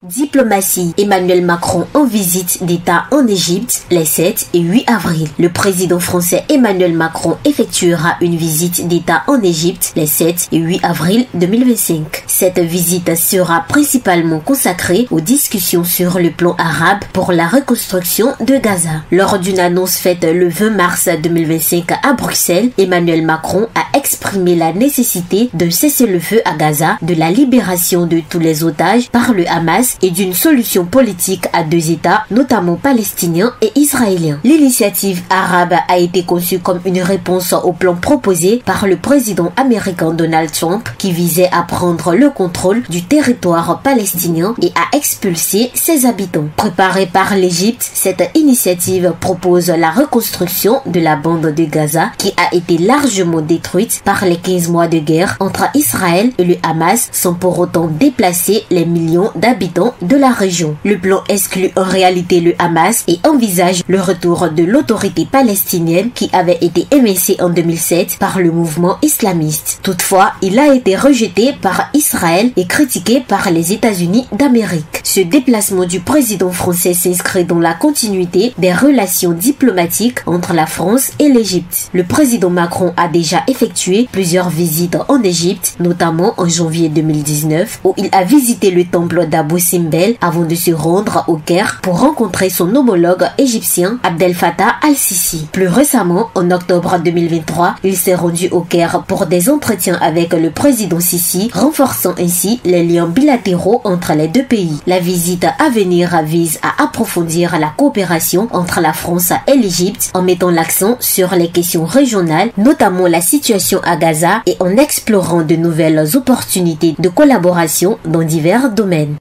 Diplomatie. Emmanuel Macron en visite d'État en Égypte les 7 et 8 avril. Le président français Emmanuel Macron effectuera une visite d'État en Égypte les 7 et 8 avril 2025. Cette visite sera principalement consacrée aux discussions sur le plan arabe pour la reconstruction de Gaza. Lors d'une annonce faite le 20 mars 2025 à Bruxelles, Emmanuel Macron a exprimé la nécessité d'un cessez-le-feu à Gaza, de la libération de tous les otages par le Hamas et d'une solution politique à deux États, notamment palestiniens et israéliens. L'initiative arabe a été conçue comme une réponse au plan proposé par le président américain Donald Trump qui visait à prendre le contrôle du territoire palestinien et à expulser ses habitants. Préparée par l'Égypte, cette initiative propose la reconstruction de la bande de Gaza qui a été largement détruite par les 15 mois de guerre entre Israël et le Hamas sans pour autant déplacer les millions d'habitants de la région. Le plan exclut en réalité le Hamas et envisage le retour de l'autorité palestinienne qui avait été évincée en 2007 par le mouvement islamiste. Toutefois, il a été rejeté par Israël et critiqué par les États-Unis d'Amérique. Ce déplacement du président français s'inscrit dans la continuité des relations diplomatiques entre la France et l'Égypte. Le président Macron a déjà effectué plusieurs visites en Égypte, notamment en janvier 2019, où il a visité le temple d'Abou Simbel avant de se rendre au Caire pour rencontrer son homologue égyptien Abdel Fattah al-Sisi. Plus récemment, en octobre 2023, il s'est rendu au Caire pour des entretiens avec le président Sisi, renforçant ainsi les liens bilatéraux entre les deux pays. La visite à venir vise à approfondir la coopération entre la France et l'Égypte en mettant l'accent sur les questions régionales, notamment la situation à Gaza, et en explorant de nouvelles opportunités de collaboration dans divers domaines.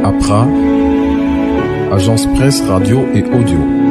APRA, Agence Presse Radio et Audio.